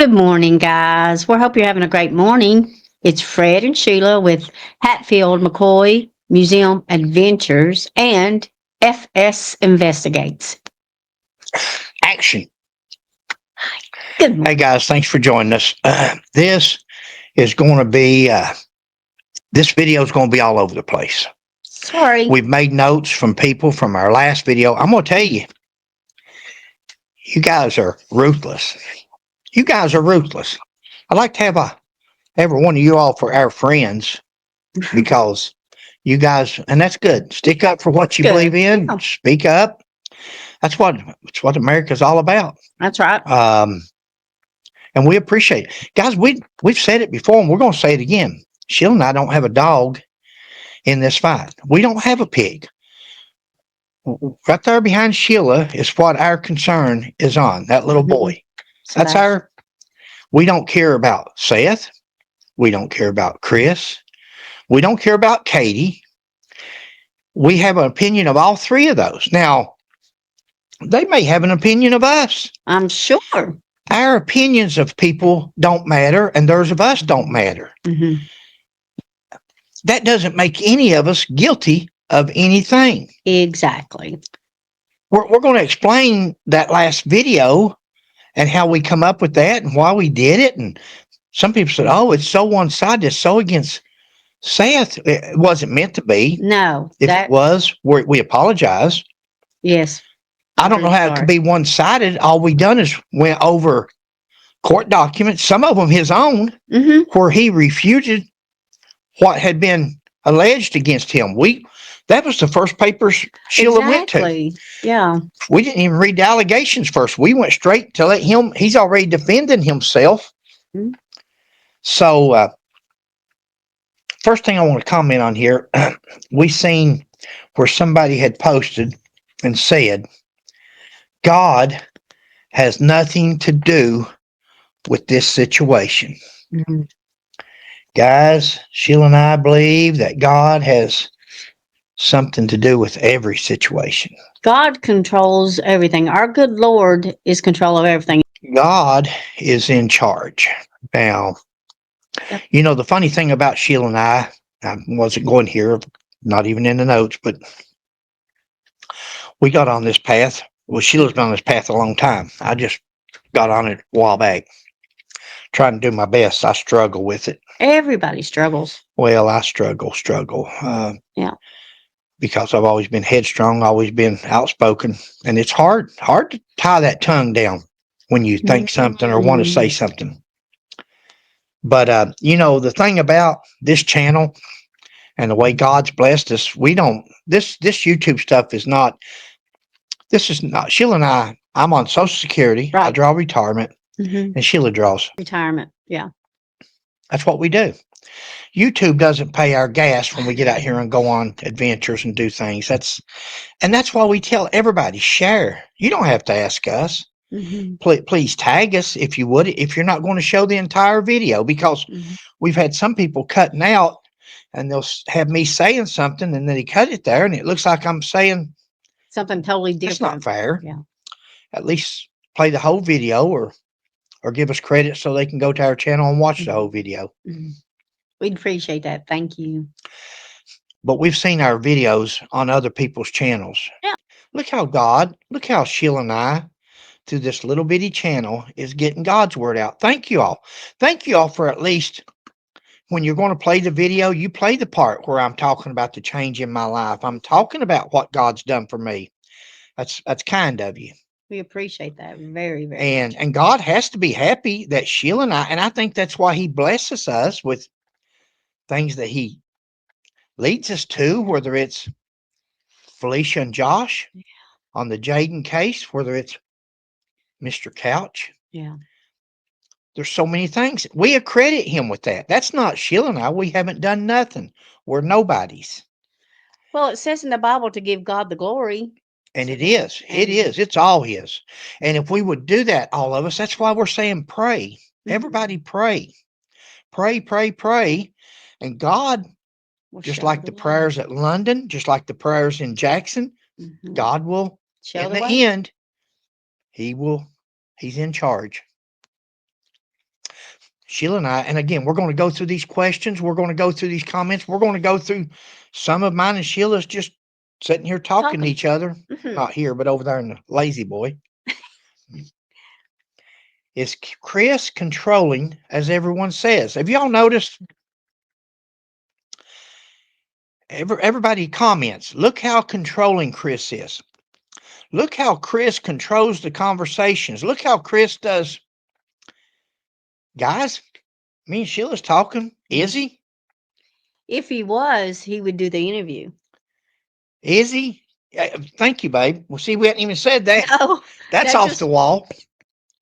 Good morning, guys. We hope you're having a great morning. It's Fred and Sheila with Hatfield McCoy Museum Adventures and FS Investigates. Action. Good Hey morning. guys, thanks for joining us. This is going to be, this video is going to be all over the place. Sorry. We've made notes from people from our last video. I'm going to tell you, you guys are ruthless. You guys are ruthless. I'd like to have every one of you all for our friends because you guys, and that's good. Stick up for what you Good. believe in. Yeah. Speak up. It's what America's all about. That's right. And we appreciate it. Guys, we've said it before and we're going to say it again. Sheila and I don't have a dog in this fight. We don't have a pig. Right there behind Sheila is what our concern is on, that little boy. That's Sebastian. we don't care about Seth. We don't care about Chris. We don't care about Katie. We have an opinion of all three of those. Now, they may have an opinion of us. I'm sure. Our opinions of people don't matter, and theirs of us don't matter. Mm-hmm. That doesn't make any of us guilty of anything. Exactly. We're going to explain that last video and how we come up with that and why we did it. And some people said, oh, it's so one-sided, it's so against Seth. It wasn't meant to be. No. If it was, we apologize. Yes. I don't know how it could be one-sided. All we done is went over court documents, some of them his own, where he refuted what had been alleged against him. That was the first papers Sheila went to. Yeah. We didn't even read the allegations first. We went straight to let him. He's already defending himself. Mm-hmm. So, first thing I want to comment on here, we seen where somebody had posted and said, God has nothing to do with this situation. Mm-hmm. Guys, Sheila and I believe that God has something to do with every situation. God controls everything. Our good Lord is control of everything. God is in charge. Now, you know, the funny thing about Sheila and I wasn't going here, not even in the notes, but we got on this path. Well, Sheila's been on this path a long time. I just got on it a while back, trying to do my best. I struggle with it. Everybody struggles. Well, I struggle. Yeah. Because I've always been headstrong, always been outspoken, and it's hard to tie that tongue down when you think something or want to say something. But you know, the thing about this channel and the way God's blessed us, this YouTube stuff is not. This is not Sheila and I. I'm on Social Security. Right. I draw retirement, and Sheila draws retirement. Yeah, that's what we do. YouTube doesn't pay our gas when we get out here and go on adventures and do things. That's why we tell everybody, share. You don't have to ask us. Please tag us if you would, if you're not going to show the entire video, because we've had some people cutting out and they'll have me saying something and then they cut it there and it looks like I'm saying something totally different. It's not fair. Yeah. At least play the whole video or give us credit so they can go to our channel and watch the whole video. We'd appreciate that. Thank you. But we've seen our videos on other people's channels. Yeah. Look how Sheila and I, through this little bitty channel, is getting God's word out. Thank you all. Thank you all for at least when you're going to play the video, you play the part where I'm talking about the change in my life. I'm talking about what God's done for me. That's kind of you. We appreciate that very, very much. And God has to be happy that Sheila and I think that's why he blesses us with things that he leads us to, whether it's Felicia and Josh on the Jaden case, whether it's Mr. Couch. Yeah. There's so many things. We accredit him with that. That's not Sheila and I. We haven't done nothing. We're nobodies. Well, it says in the Bible to give God the glory. And it is. It is. It's all his. And if we would do that, all of us, that's why we're saying pray. Everybody pray. Pray, pray, pray. And God, just like the prayers at London, just like the prayers in Jackson, God will, in the end, he's in charge. Sheila and I, and again, we're going to go through these questions. We're going to go through these comments. We're going to go through some of mine and Sheila's just sitting here talking to each other. Not here, but over there in the Lazy Boy. Is Chris controlling, as everyone says? Have y'all noticed? Everybody comments, look how controlling Chris is. Look how Chris controls the conversations. Look how Chris does. Guys, me and Sheila's talking. Is he? If he was, he would do the interview. Is he? Thank you, babe. Well, see, we hadn't even said that. No, That's that off just- the wall.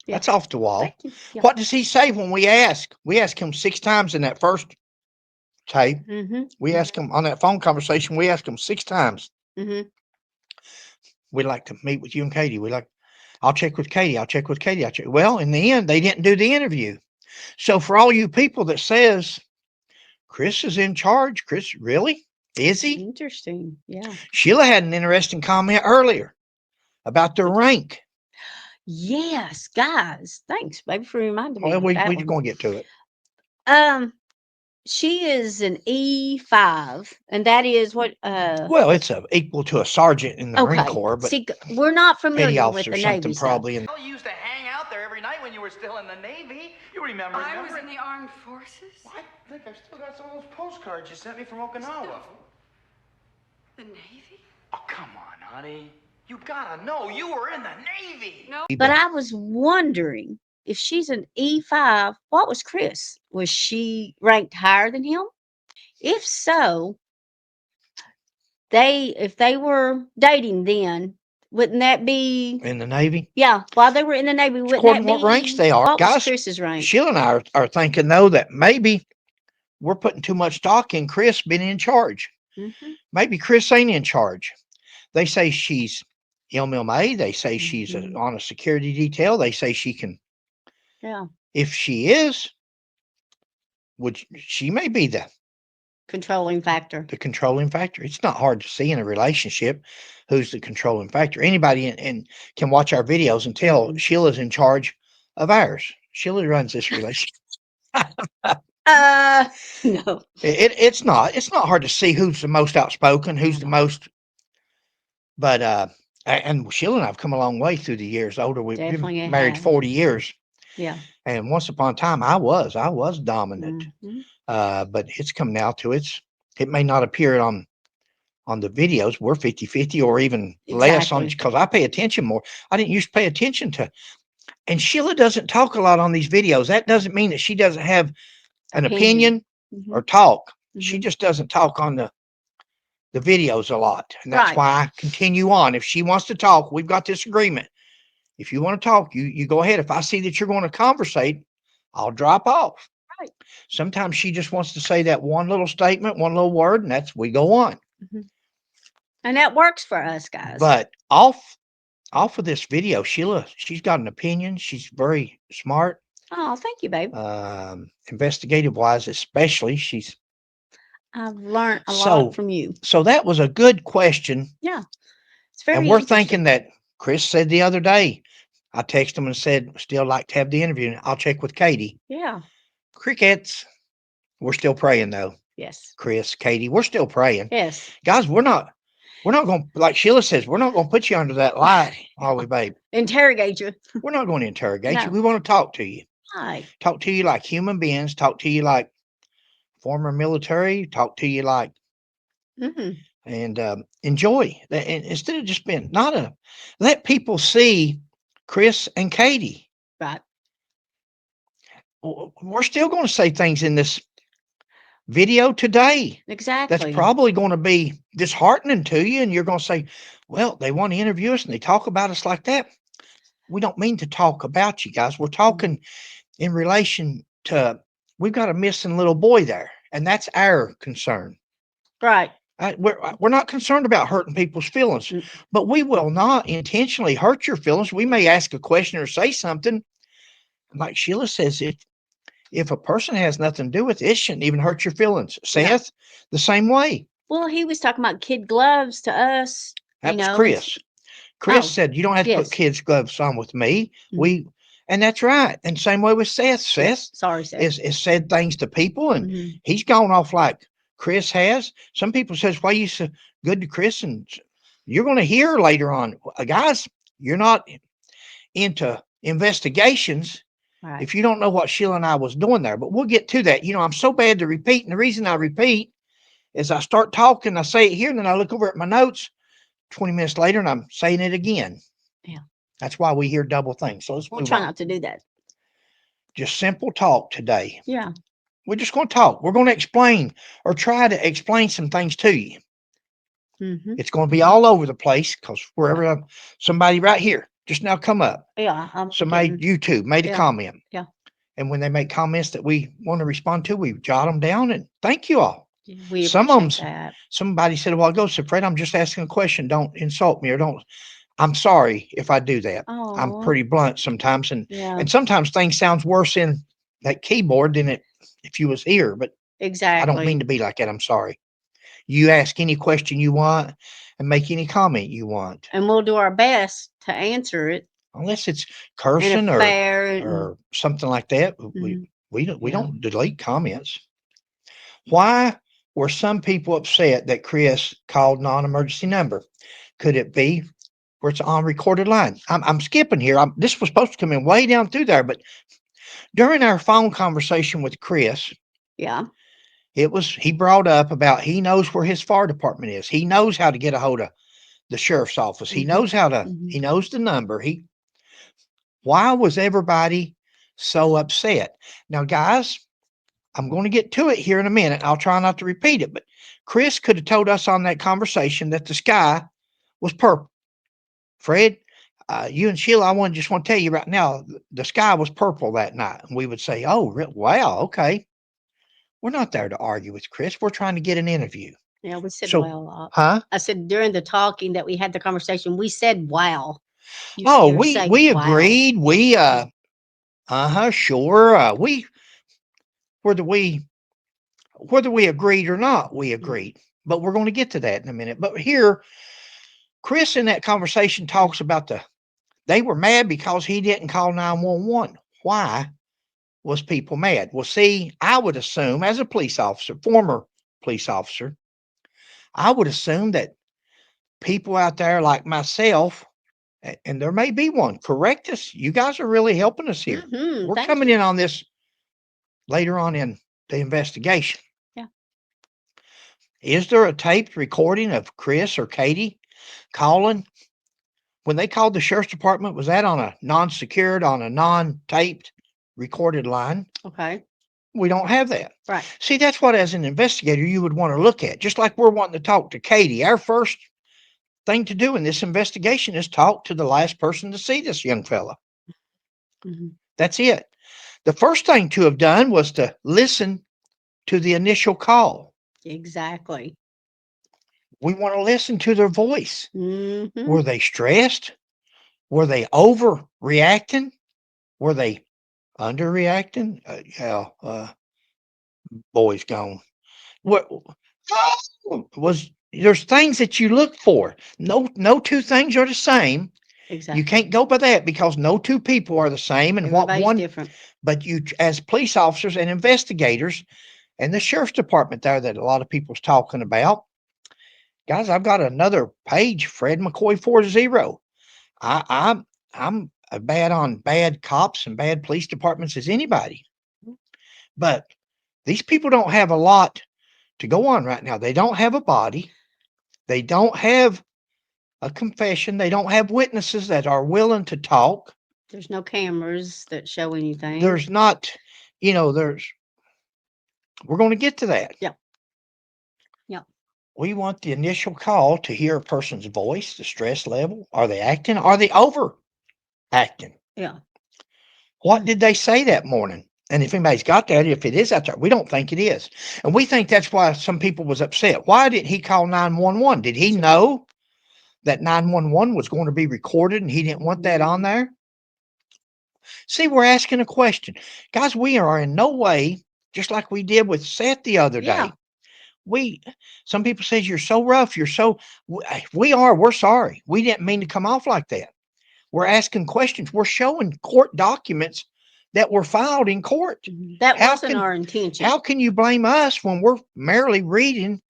Yeah. That's off the wall. Thank you. Yeah. What does he say when we ask? We ask him 6 times in that first tape. We ask him on that phone conversation. We ask him 6 times. We'd like to meet with you and Katie. I'll check with Katie. I'll check with Katie. Well, in the end, they didn't do the interview. So for all you people that says Chris is in charge, Chris, really? Is he? Interesting. Yeah. Sheila had an interesting comment earlier about the rank. Yes, guys. Thanks, baby, for reminding me. Well, we're that going to get to it. She is an E5, and that is what well, it's equal to a sergeant in the Marine Corps, but see, we're not familiar with officer the something Navy probably. stuff. You used to hang out there every night when you were still in the Navy. You remember? I was in the armed forces. Well, I think I've still got some of those postcards you sent me from Okinawa. The Navy? Oh, come on, honey. You gotta know, you were in the Navy. No. But I was wondering if she's an E5, what was Chris? Was she ranked higher than him? If so, if they were dating then, wouldn't that be in the Navy? Yeah, while they were in the Navy, wouldn't According that to be what ranks they are. What Guys, was Chris's rank? Sheila and I are thinking, though, that maybe we're putting too much stock in Chris being in charge. Maybe Chris ain't in charge. They say she's MMA. They say she's on a security detail. They say she can. Yeah. If she is, she may be the controlling factor. The controlling factor. It's not hard to see in a relationship who's the controlling factor. Anybody and can watch our videos and tell Sheila's in charge of ours. Sheila runs this relationship. No. It's not hard to see who's the most outspoken, who's the most. But and Sheila and I've come a long way through the years. Older, we've been married 40 years. Yeah. And once upon a time, I was dominant. But it's come now to it may not appear on the videos. We're 50-50 or even less on because I pay attention more. I didn't used to pay attention to. And Sheila doesn't talk a lot on these videos. That doesn't mean that she doesn't have an opinion or talk. She just doesn't talk on the videos a lot. And that's why I continue on. If she wants to talk, we've got this agreement. If you want to talk, you go ahead. If I see that you're going to conversate, I'll drop off. Right. Sometimes she just wants to say that one little statement, one little word, and we go on. And that works for us, guys. But off of this video, Sheila, she's got an opinion. She's very smart. Oh, thank you, babe. Investigative wise, especially, I've learned a lot from you. So that was a good question. Yeah. It's very And we're thinking that Chris said the other day, I texted him and said, still like to have the interview. And I'll check with Katie. Yeah. Crickets. We're still praying though. Yes. Chris, Katie, we're still praying. Yes. Guys, we're not going to, like Sheila says, we're not going to put you under that light, are we, babe? Interrogate you. We're not going to interrogate you. We want to talk to you. Right. Talk to you like human beings. Talk to you like former military. Talk to you like, and enjoy that. And instead of just being let people see Chris and Katie. Right. We're still going to say things in this video today. Exactly. That's probably going to be disheartening to you. And you're going to say, well, they want to interview us and they talk about us like that. We don't mean to talk about you guys. We're talking in relation to, we've got a missing little boy there. And that's our concern. Right. We're not concerned about hurting people's feelings, but we will not intentionally hurt your feelings. We may ask a question or say something. Like Sheila says, if a person has nothing to do with it, it shouldn't even hurt your feelings. Seth, the same way. Well, he was talking about kid gloves to us. That was Chris. Chris said, you don't have to put kids' gloves on with me. And that's right. And same way with Seth. Yeah. Seth Sorry, Seth. is said things to people, and Mhm. he's gone off like Chris has. Some people says, "Why you so good to Chris?" And you're going to hear later on, guys, you're not into investigations Right. if you don't know what Sheila and I was doing there. But we'll get to that. I'm so bad to repeat, and the reason I repeat is I start talking, I say it here, and then I look over at my notes 20 minutes later, and I'm saying it again. Yeah. That's why we hear double things. So let's We'll move try on. not to do that. Just simple talk today. Yeah. We're just going to talk. We're going to explain or try to explain some things to you. Mm-hmm. It's going to be all over the place because wherever somebody right here just now come up, Yeah. somebody YouTube made a Yeah. comment. Yeah. And when they make comments that we want to respond to, we jot them down and thank you all. We Some of appreciate them, that. somebody said a while ago, said, Fred, I'm just asking a question. Don't insult me or don't. I'm sorry if I do that. I'm Oh. pretty blunt sometimes. Yeah. And sometimes things sounds worse in that keyboard than it if you was here. But Exactly. I don't mean to be like that. I'm sorry. You ask any question you want and make any comment you want. And we'll do our best to answer it Unless it's in cursing a fair or something like that. Mhm. We Yeah. don't delete comments. Why were some people upset that Chris called non-emergency number? Could it be where it's on recorded line? I'm skipping here. This was supposed to come in way down through there, but during our phone conversation with Chris, Yeah. he brought up about he knows where his fire department is. He knows how to get a hold of the sheriff's office. He knows how to. He knows the number. Why was everybody so upset? Now, guys, I'm going to get to it here in a minute. I'll try not to repeat it, but Chris could have told us on that conversation that the sky was purple. Fred, you and Sheila, I just want to tell you right now, the sky was purple that night. And we would say, oh, wow, okay. We're not there to argue with Chris. We're trying to get an interview. Yeah. We said So, wow a lot. huh? I said during the talking that we had the conversation, we said wow. You Oh, hear us say we wow. agreed. We sure. Whether we agreed or not, we agreed. But we're going to get to that in a minute. But here, Chris in that conversation talks about they were mad because he didn't call 911. Why was people mad? Well, see, I would assume as a police officer, former police officer, I would assume that people out there like myself, and there may be one, correct us. You guys are really helping us here. We're Thank coming you. in on this later on in the investigation. Yeah. Is there a taped recording of Chris or Katie calling? When they called the sheriff's department, was that on a non-secured, on a non-taped recorded line? Okay. We don't have that. Right. See, that's what, as an investigator, you would want to look at. Just like we're wanting to talk to Katie, our first thing to do in this investigation is talk to the last person to see this young fella. That's it. The first thing to have done was to listen to the initial call. Exactly. We want to listen to their voice. Mm-hmm. Were they stressed? Were they overreacting? Were they underreacting? Boy's gone. What was there's things that you look for. No two things are the same. Exactly. You can't go by that because no two people are the same. And Everybody's what one different. But you, as police officers and investigators, and the sheriff's department there that a lot of people's talking about, guys, I've got another page, Fred McCoy 40. I'm as bad on bad cops and bad police departments as anybody. But these people don't have a lot to go on right now. They don't have a body. They don't have a confession. They don't have witnesses that are willing to talk. There's no cameras that show anything. There's not, we're going to get to that. Yeah. Yeah. We want the initial call to hear a person's voice, the stress level. Are they acting? Are they overacting? Yeah. What did they say that morning? And if anybody's got that, if it is out there, we don't think it is. And we think that's why some people was upset. Why did he call 911? Did he know that 911 was going to be recorded and he didn't want that on there? See, we're asking a question. Guys, we are in no way, just like we did with Seth the other day. Some people says you're so rough. We're sorry. We didn't mean to come off like that. We're asking questions. We're showing court documents that were filed in court. That How wasn't can- our intention. How can you blame us when we're merely reading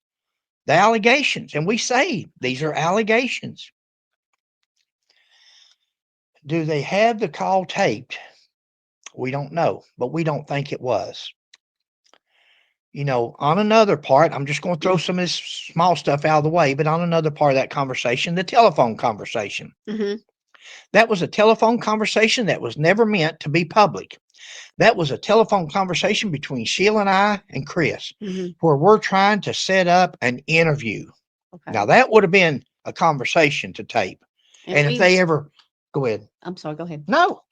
the allegations? And we say these are allegations. Do they have the call taped? We don't know, but we don't think it was. On another part, I'm just going to throw some of this small stuff out of the way, but on another part of that conversation, the telephone conversation. Mhm. That was a telephone conversation that was never meant to be public. That was a telephone conversation between Sheila and I and Chris, Mhm. where we're trying to set up an interview. Okay. Now, that would have been a conversation to tape. And if they ever, go ahead. I'm sorry, go ahead. No,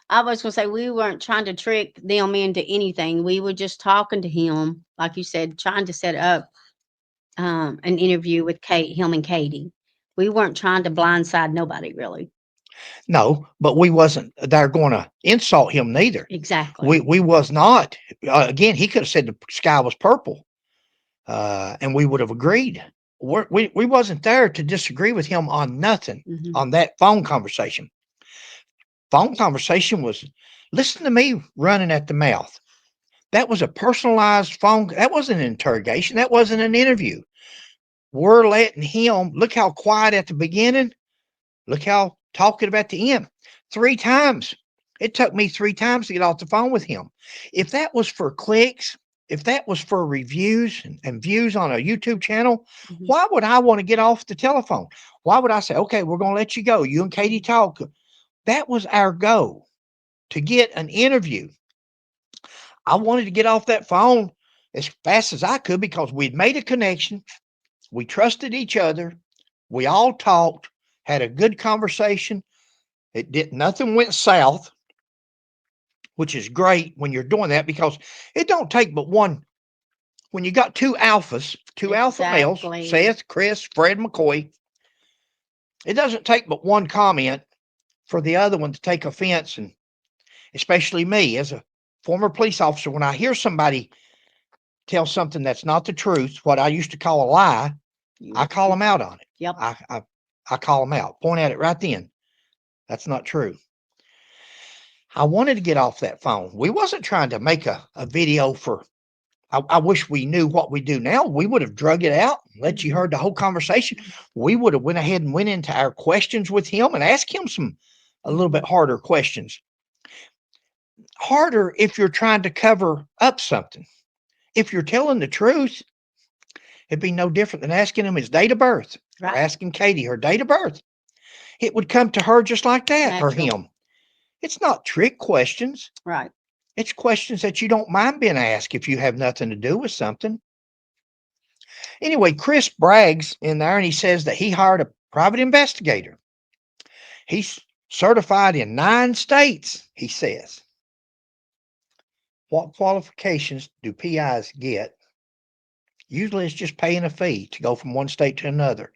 I was going to say we weren't trying to trick them into anything. We were just talking to him, like you said, trying to set up an interview with him and Katie. We weren't trying to blindside nobody, really. no, but we wasn't there going to insult him neither. Exactly. We was not. Again, he could have said the sky was purple, and we would have agreed. We wasn't there to disagree with him on nothing Mhm. on that phone conversation. Phone conversation was, listen to me running at the mouth. That was a personalized phone. That wasn't an interrogation. That wasn't an interview. We're letting him look how quiet at the beginning. Look how talkative at the end. 3 times. It took me 3 times to get off the phone with him. If that was for clicks, if that was for reviews and views on a YouTube channel, Mhm. why would I want to get off the telephone? Why would I say, okay, we're going to let you go. You and Katie talk. That was our goal, to get an interview. I wanted to get off that phone as fast as I could because we'd made a connection. We trusted each other. We all talked, had a good conversation. Nothing went south, which is great when you're doing that because it don't take but one. When you got two alphas, two alpha males, Exactly. Seth, Chris, Fred, McCoy, it doesn't take but one comment for the other one to take offense. And especially me as a former police officer, when I hear somebody tell something that's not the truth, what I used to call a lie, I call them out on it. Yep. I call them out, point at it right then. That's not true. I wanted to get off that phone. We wasn't trying to make a video for, I wish we knew what we do now. We would have drug it out and let you heard the whole conversation. We would have went ahead and went into our questions with him and asked him a little bit harder questions. Harder if you're trying to cover up something. If you're telling the truth, it'd be no different than asking him his date of birth or Right. asking Katie her date of birth. It would come to her just like that, or Natural. him. It's not trick questions. Right. It's questions that you don't mind being asked if you have nothing to do with something. Anyway, Chris brags in there and he says that he hired a private investigator. He's certified in 9 states, he says. What qualifications do PIs get? Usually it's just paying a fee to go from one state to another.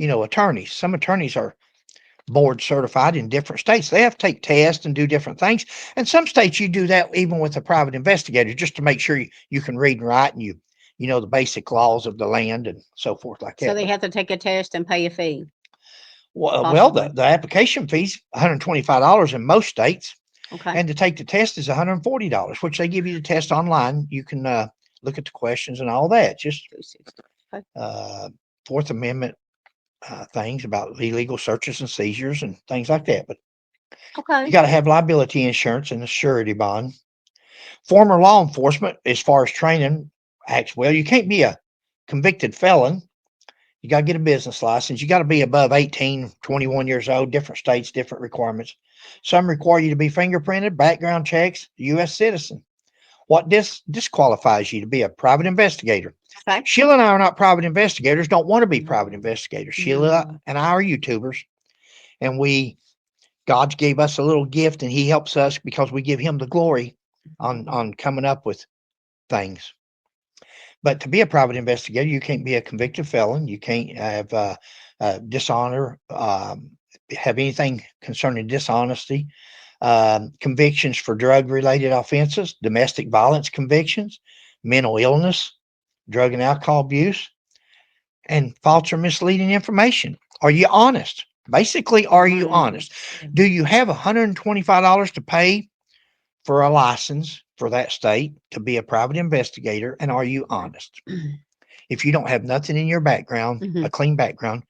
Attorneys, some attorneys are board certified in different states. They have to take tests and do different things. And some states you do that even with a private investigator just to make sure you can read and write and you know the basic laws of the land and so forth like that. So they have to take a test and pay a fee. Well, possibly. the application fee's $125 in most states, Okay. and to take the test is $140, which they give you the test online. You can look at the questions and all that. Just 360. Okay. Fourth Amendment things about illegal searches and seizures and things like that. But you Okay. got to have liability insurance and a surety bond. Former law enforcement, as far as training, acts well. You can't be a convicted felon. You got to get a business license. You got to be above 18, 21 years old. Different states, different requirements. Some require you to be fingerprinted, background checks, U.S. citizen. What disqualifies you to be a private investigator? Okay. Sheila and I are not private investigators, don't want to be private investigators. Sheila No. and I are YouTubers, and God gave us a little gift, and he helps us because we give him the glory on coming up with things. But to be a private investigator, you can't be a convicted felon. You can't have dishonor, have anything concerning dishonesty, convictions for drug-related offenses, domestic violence convictions, mental illness, drug and alcohol abuse, and false or misleading information. Are you honest? Basically, are you Right. honest? Do you have $125 to pay for a license for that state to be a private investigator? And are you honest? If you don't have nothing in your background, a clean background,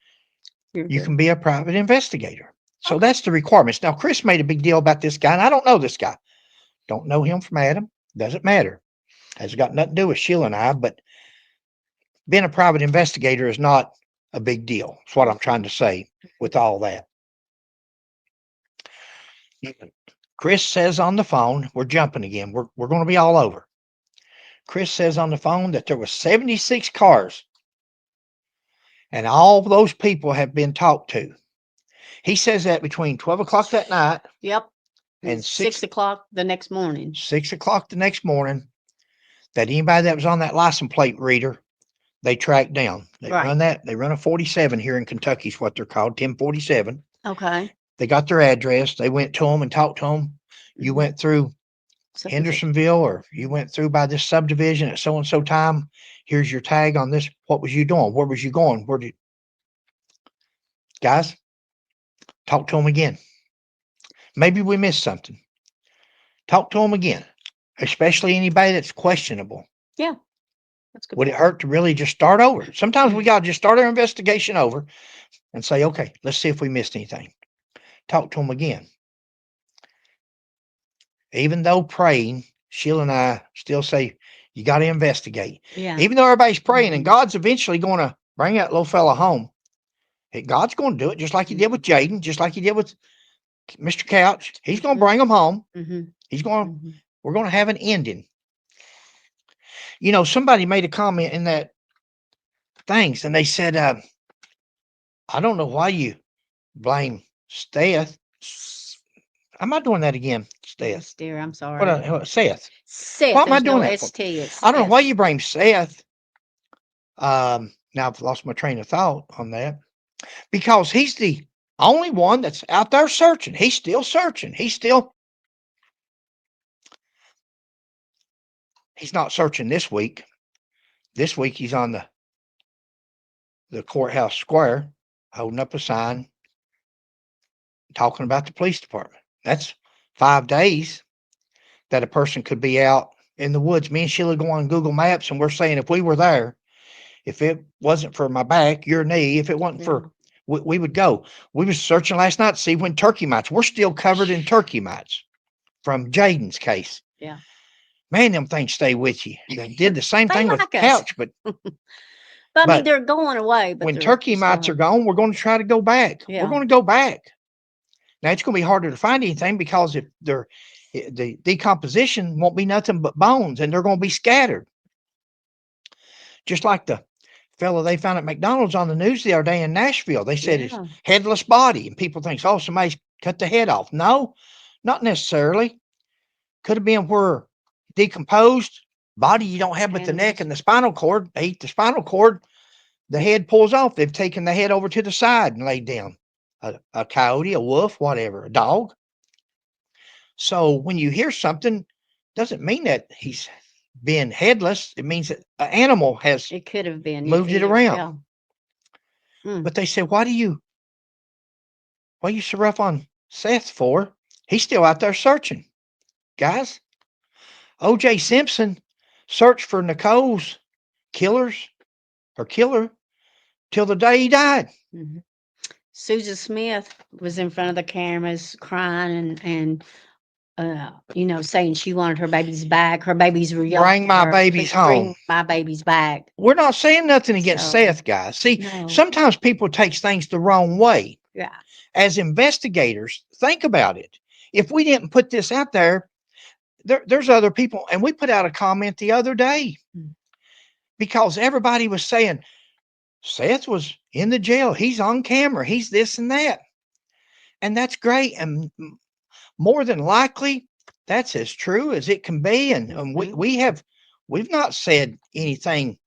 you can be a private investigator. So that's the requirements. Now, Chris made a big deal about this guy, and I don't know this guy. Don't know him from Adam. Doesn't matter. Has got nothing to do with Sheila and I, but being a private investigator is not a big deal. That's what I'm trying to say with all that. Chris says on the phone, we're jumping again. We're going to be all over. Chris says on the phone that there were 76 cars and all those people have been talked to. He says that between 12 o'clock that night. Yep. And 6 o'clock the next morning. 6 o'clock the next morning, that anybody that was on that license plate reader, they tracked down. They run that. They run a 47 here in Kentucky is what they're called, 1047. Okay. They got their address. They went to them and talked to them. You went through Hendersonville, or you went through by this subdivision at so-and-so time. Here's your tag on this. What was you doing? Where was you going? Where did guys talk to them again? Maybe we missed something. Talk to them again, especially anybody that's questionable. Yeah. That's good. Would it hurt to really just start over? Sometimes we got to just start our investigation over and say, okay, let's see if we missed anything. Talk to them again. Even though praying, Sheila and I still say, you got to investigate. Yeah. Even though everybody's praying and God's eventually going to bring that little fella home. God's going to do it just like he did with Jaden, just like he did with Mr. Couch. He's going to bring them home. He's going, we're going to have an ending. You know, somebody made a comment in that things and they said, I don't know why you blame Seth. Am I doing that again? Seth. Yes, dear, I'm sorry. Seth. Seth. Why am I There's doing no that for? ST. It's I don't know Seth. why you blame Seth. Now I've lost my train of thought on that. Because he's the only one that's out there searching. He's still searching. He's not searching this week. This week he's on the courthouse square holding up a sign talking about the police department. That's 5 days that a person could be out in the woods. Me and Sheila go on Google Maps and we're saying if we were there, if it wasn't for my back, your knee, if it wasn't for, we would go. We was searching last night to see when turkey mites. We're still covered in turkey mites from Jaden's case. Yeah. Man, them things stay with you. They did the same thing with Couch, but I mean, they're going away. But when turkey mites are gone, we're going to try to go back. Yeah. We're going to go back. Now it's going to be harder to find anything because if the decomposition won't be nothing but bones and they're going to be scattered. Just like the fellow they found at McDonald's on the news the other day in Nashville. They said it's headless body and people think, oh, somebody's cut the head off. No, not necessarily. Could have been where decomposed body you don't have but the neck and the spinal cord. They eat the spinal cord, the head pulls off. They've taken the head over to the side and laid down. A coyote, a wolf, whatever, a dog. So when you hear something, doesn't mean that he's been headless. It means that an animal has it could have been moved it around. Yeah. But they said, why you so rough on Seth for? He's still out there searching. Guys, O.J. Simpson searched for Nicole's killer till the day he died. Susan Smith was in front of the cameras crying and saying she wanted her babies back. Her babies were young. Bring my babies home. Bring my babies back. We're not saying nothing against Seth, guys. See, sometimes people take things the wrong way. Yeah. As investigators, think about it. If we didn't put this out there, there's other people. And we put out a comment the other day because everybody was saying, Seth was in the jail. He's on camera. He's this and that. And that's great. And more than likely, that's as true as it can be. And we've not said anything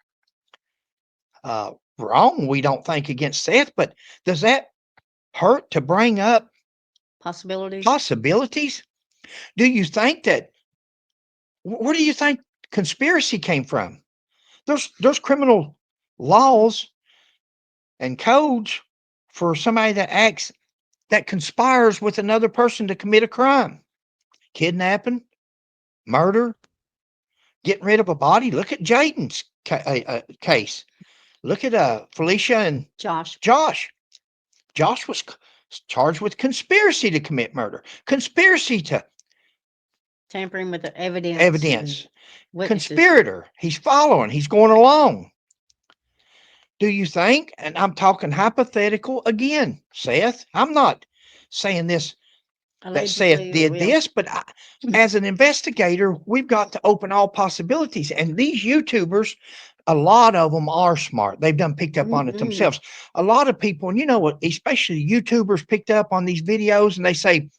wrong, we don't think, against Seth. But does that hurt to bring up possibilities? Do you think where do you think conspiracy came from? There's criminal laws and codes for somebody that acts that conspires with another person to commit a crime. Kidnapping, murder, getting rid of a body. Look at Jaden's case. Look at Felicia and Josh. Josh. Josh was charged with conspiracy to commit murder, conspiracy to Tampering with the evidence. evidence, Witnesses. conspirator. He's following, he's going along. Do you think, and I'm talking hypothetical again, Seth, I'm not saying this that Seth Allegedly or did will. this, but as an investigator, we've got to open all possibilities. And these YouTubers, a lot of them are smart. They've done picked up on it themselves. A lot of people, and you know what, especially YouTubers picked up on these videos and they say,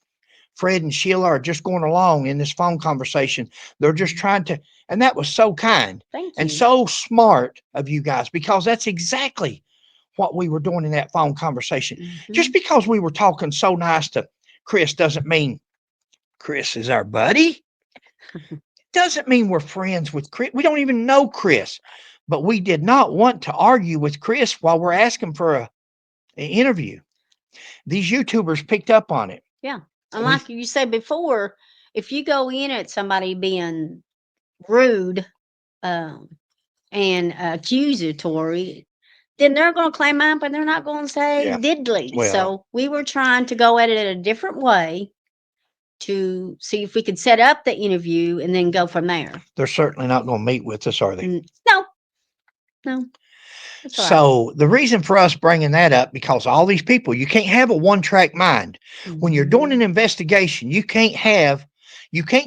Fred and Sheila are just going along in this phone conversation. They're just trying to, and that was so kind Thank you. and so smart of you guys, because that's exactly what we were doing in that phone conversation. Just because we were talking so nice to Chris doesn't mean Chris is our buddy. Doesn't mean we're friends with Chris. We don't even know Chris, but we did not want to argue with Chris while we're asking for an interview. These YouTubers picked up on it. Yeah. And like you said before, if you go in at somebody being rude and accusatory, then they're going to climb up and they're not going to say diddly. Well, so we were trying to go at it a different way to see if we could set up the interview and then go from there. They're certainly not going to meet with us, are they? No. That's all right. So the reason for us bringing that up, because all these people, you can't have a one-track mind. When you're doing an investigation, you can't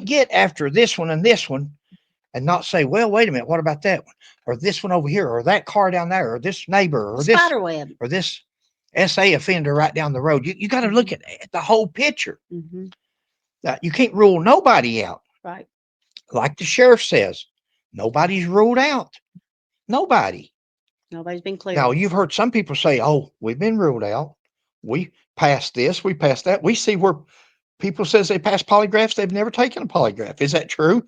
get after this one and not say, well, wait a minute, what about that one? Or this one over here, or that car down there, or this neighbor, or Spiderweb. or this SA offender right down the road. You got to look at the whole picture. You can't rule nobody out. Right. Like the sheriff says, nobody's ruled out. Nobody's been cleared. Now, you've heard some people say, oh, we've been ruled out. We passed this, we passed that. We see where people says they passed polygraphs. They've never taken a polygraph. Is that true?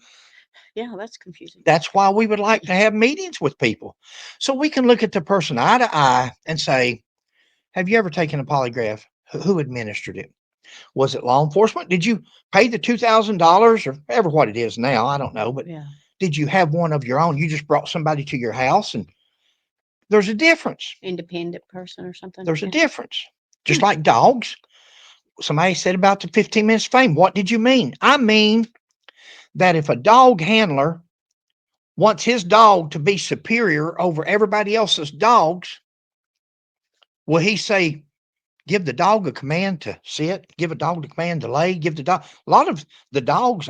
Yeah, that's confusing. That's why we would like to have meetings with people, so we can look at the person eye to eye and say, have you ever taken a polygraph? Who administered it? Was it law enforcement? Did you pay the $2,000 or ever what it is now? I don't know, but did you have one of your own? You just brought somebody to your house, and there's a difference. Independent person or something. There's a difference. Just like dogs. Somebody said about the 15 minutes of fame. What did you mean? I mean that if a dog handler wants his dog to be superior over everybody else's dogs, will he say, give the dog a command to sit, give a dog the command to lay, give the dog. A lot of the dog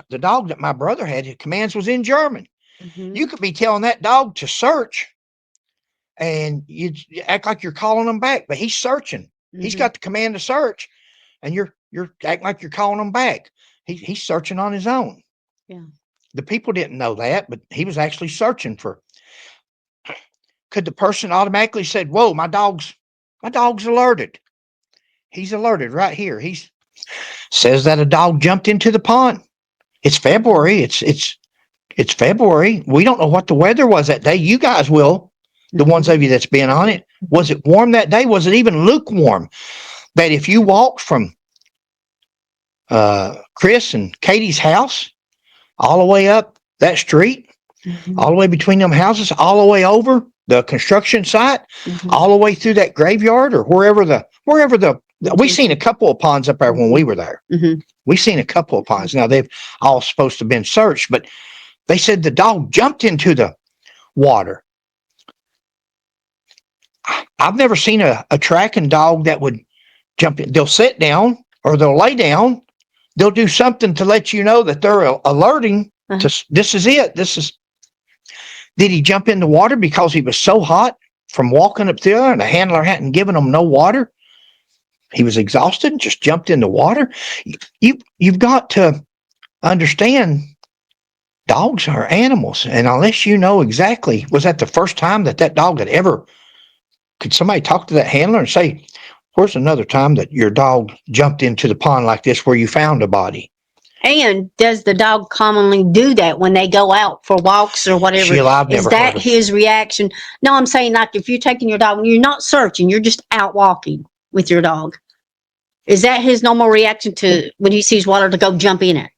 that my brother had, his commands was in German. You could be telling that dog to search and you act like you're calling him back, but he's searching. He's got the command to search, and you're acting like you're calling him back. He's searching on his own. Yeah. The people didn't know that, but he was actually searching for. Could the person automatically said, whoa, my dog's alerted. He's alerted right here. He's says that a dog jumped into the pond. It's February. It's February. We don't know what the weather was that day. You guys will. The ones of you that's been on it. Was it warm that day? Was it even lukewarm? That if you walked from Chris and Katie's house all the way up that street, all the way between them houses, all the way over the construction site, all the way through that graveyard or wherever we seen a couple of ponds up there when we were there. We seen a couple of ponds. Now they've all supposed to have been searched, but they said the dog jumped into the water. I've never seen a tracking dog that would jump in. They'll sit down or they'll lay down. They'll do something to let you know that they're alerting to this is it. Did he jump in the water because he was so hot from walking up there and the handler hadn't given him no water? He was exhausted and just jumped in the water. You've got to understand dogs are animals. And unless you know exactly, was that the first time that dog had ever, could somebody talk to that handler and say, where's another time that your dog jumped into the pond like this where you found a body? And does the dog commonly do that when they go out for walks or whatever? Sheila, I've never Is that heard of his reaction? No, I'm saying like if you're taking your dog, when you're not searching, you're just out walking with your dog. Is that his normal reaction to when he sees water to go jump in it?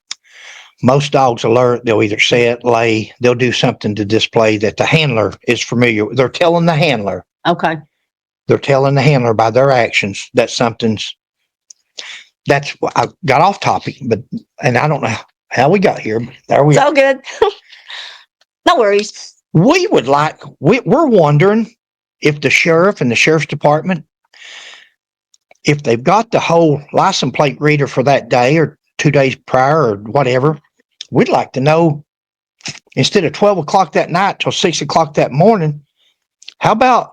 Most dogs alert. They'll either sit, lay, they'll do something to display that the handler is familiar with. They're telling the handler. Okay. They're telling the handler by their actions that that's what I got off topic, and I don't know how we got here, but there we It's are. all good. No worries. We're wondering if the sheriff and the sheriff's department, if they've got the whole license plate reader for that day or 2 days prior or whatever, we'd like to know, instead of 12 o'clock that night till 6 o'clock that morning, how about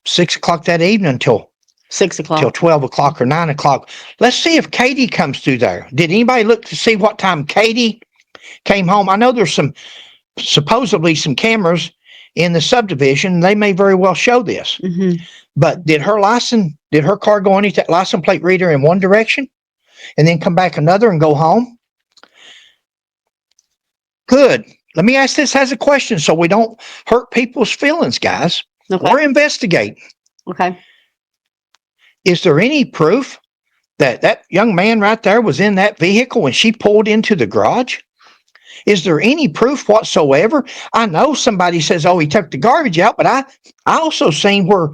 6 o'clock that evening till 6 o'clock. 12 o'clock or 9 o'clock? Let's see if Katie comes through there. Did anybody look to see what time Katie came home? I know there's supposedly some cameras in the subdivision. They may very well show this. Mm-hmm. But did her car go underneath that license plate reader in one direction and then come back another and go home? Good. Let me ask this as a question so we don't hurt people's feelings, guys. Okay. We're investigating. Okay. Is there any proof that that young man right there was in that vehicle when she pulled into the garage? Is there any proof whatsoever? I know somebody says, oh, he took the garbage out, but I also seen where,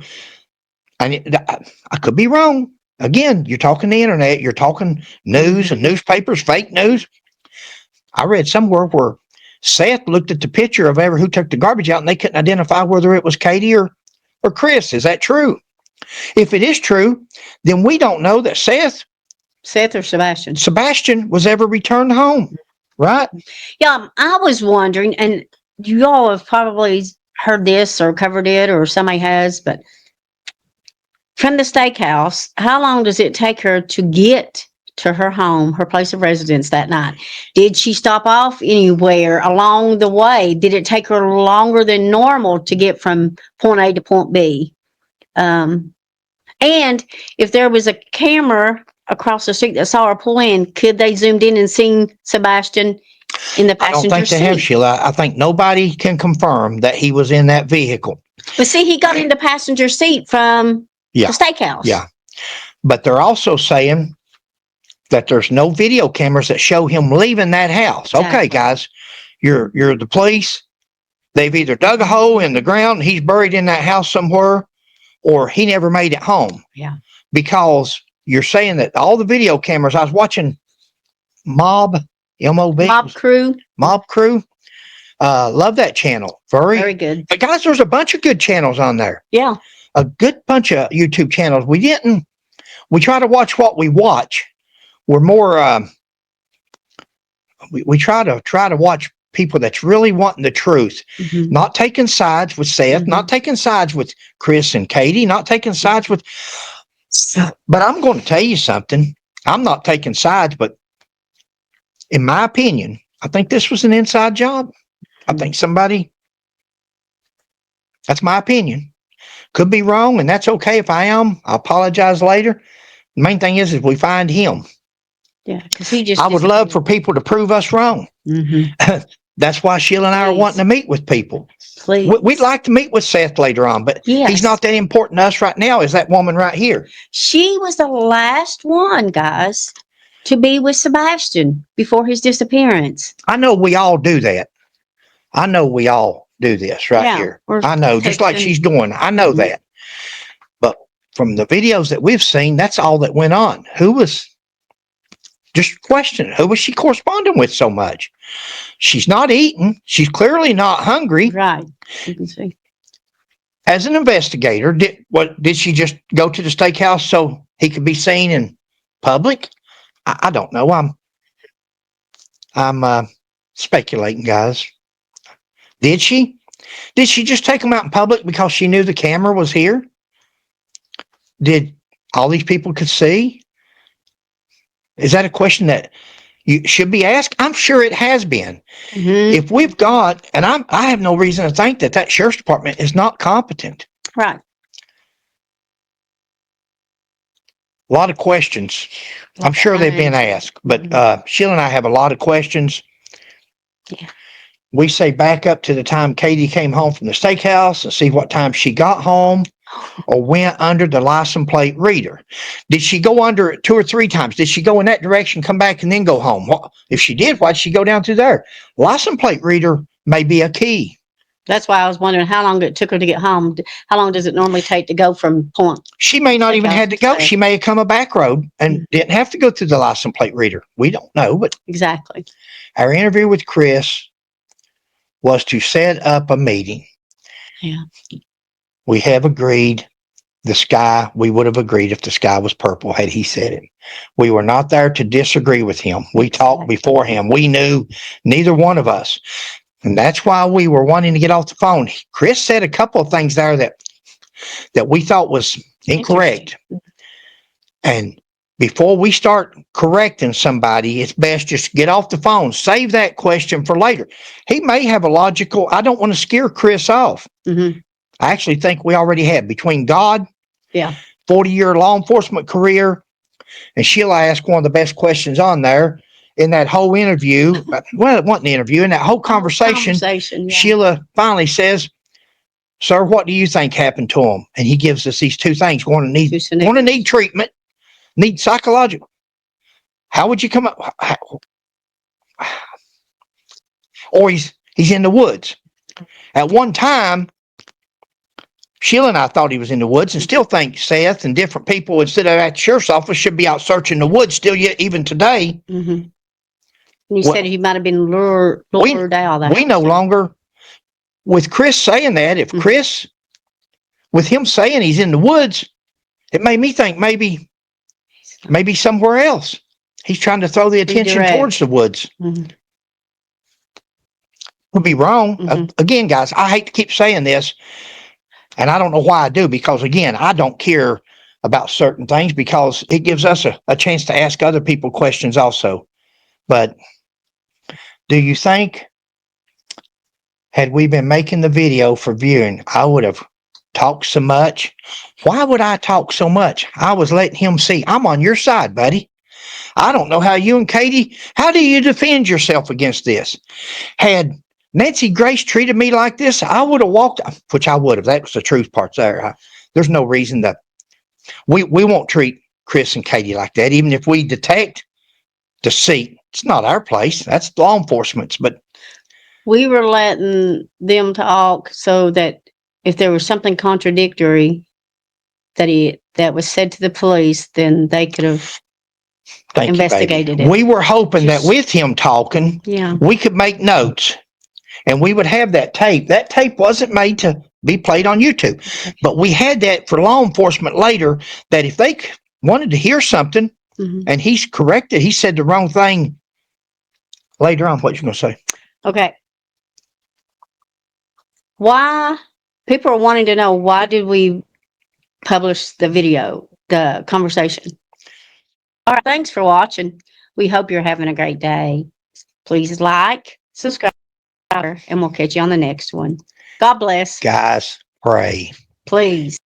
I could be wrong. Again, you're talking the internet, you're talking news and newspapers, fake news. I read somewhere where Seth looked at the picture of who took the garbage out and they couldn't identify whether it was Katie or Chris. Is that true? If it is true, then we don't know that Seth or Sebastian was ever returned home, right? Yeah, I was wondering, and you all have probably heard this or covered it, or somebody has, but from the steakhouse, how long does it take her to get to her home, her place of residence that night? Did she stop off anywhere along the way? Did it take her longer than normal to get from point A to point B? And if there was a camera across the street that saw her pull in, could they zoomed in and seen Sebastian in the I don't passenger think seat? they have, Sheila. I think nobody can confirm that he was in that vehicle. But see, he got in the passenger seat from the steakhouse. Yeah. But they're also saying that there's no video cameras that show him leaving that house. Exactly. Okay, guys, you're the police. They've either dug a hole in the ground, he's buried in that house somewhere, or he never made it home. Yeah. Because you're saying that all the video cameras, I was watching Mob, M-O-B. Mob Crew. Love that channel. Very good. But guys, there's a bunch of good channels on there. Yeah. A good bunch of YouTube channels. We try to watch what we watch. We're more, we try to watch people that's really wanting the truth, not taking sides with Seth, not taking sides with Chris and Katie, not taking sides with, but I'm going to tell you something. I'm not taking sides, but in my opinion, I think this was an inside job. I think that's my opinion. Could be wrong, and that's okay if I am. I apologize later. The main thing is we find him. Yeah, because he just. I would love for people to prove us wrong. That's why Sheila and I are wanting to meet with people. Please. We'd like to meet with Seth later on, but he's not that important to us right now. Is that woman right here? She was the last one, guys, to be with Sebastian before his disappearance. I know we all do that. I know we all do this here. I know, just like she's doing. I know that. But from the videos that we've seen, that's all that went on. Who was just questioning? Who was she corresponding with so much? She's not eating. She's clearly not hungry. Right. You can see. As an investigator, did she just go to the steakhouse so he could be seen in public? I don't know. I'm speculating, guys. Did she just take him out in public because she knew the camera was here? Did all these people could see? Is that a question that you should be asked? I'm sure it has been. If we've got, and I have no reason to think that sheriff's department is not competent. Right. A lot of questions. I'm sure they've been asked, but Sheila and I have a lot of questions. Yeah. We say back up to the time Katie came home from the steakhouse and see what time she got home. or went under the license plate reader? Did she go under it 2 or 3 times? Did she go in that direction, come back, and then go home? Well, if she did, why did she go down through there? License plate reader may be a key. That's why I was wondering how long it took her to get home. How long does it normally take to go from point? She may not Like even I had to go. said. She may have come a back road and didn't have to go through the license plate reader. We don't know, but Exactly. our interview with Chris was to set up a meeting. Yeah. We have agreed the sky, we would have agreed if the sky was purple had he said it. We were not there to disagree with him. We talked before him. We knew, neither one of us. And that's why we were wanting to get off the phone. Chris said a couple of things there that we thought was incorrect. And before we start correcting somebody, it's best just get off the phone. Save that question for later. He may have a logical, I don't want to scare Chris off. Mm-hmm. I actually think we already have, between God, Yeah. 40-year law enforcement career, and Sheila asked one of the best questions on there in that whole interview. Well, it wasn't an interview. In that whole conversation, Yeah. Sheila finally says, "Sir, what do you think happened to him?" And he gives us these 2 things: going to need treatment, need psychological. How would you come up? Or he's in the woods. At one time, Sheila and I thought he was in the woods, and still think Seth and different people instead of at the sheriff's office should be out searching the woods still yet even today. Mm-hmm. You said he might have been lured out. We no longer, with Chris saying that, if Chris, with him saying he's in the woods, it made me think maybe somewhere else. He's trying to throw the attention towards the woods. Mm-hmm. Would be wrong. Mm-hmm. Again, guys, I hate to keep saying this, and I don't know why I do, because again, I don't care about certain things because it gives us a chance to ask other people questions also. But do you think, had we been making the video for viewing, I would have talked so much? Why would I talk so much? I was letting him see, I'm on your side, buddy. I don't know how you and Katie, how do you defend yourself against this? Had Nancy Grace treated me like this, I would have walked, which I would have. That was the truth part there. There's no reason that we won't treat Chris and Katie like that, even if we detect deceit. It's not our place. That's law enforcement's. But we were letting them talk so that if there was something contradictory that was said to the police, then they could have investigated it. We were hoping that with him talking, we could make notes and we would have that tape. That tape wasn't made to be played on YouTube, but we had that for law enforcement later, that if they wanted to hear something and he's corrected, he said the wrong thing later on. What you going to say? Okay. Why people are wanting to know, why did we publish the video, the conversation? All right. Thanks for watching. We hope you're having a great day. Please like, subscribe, and we'll catch you on the next one. God bless. Guys, pray. Please.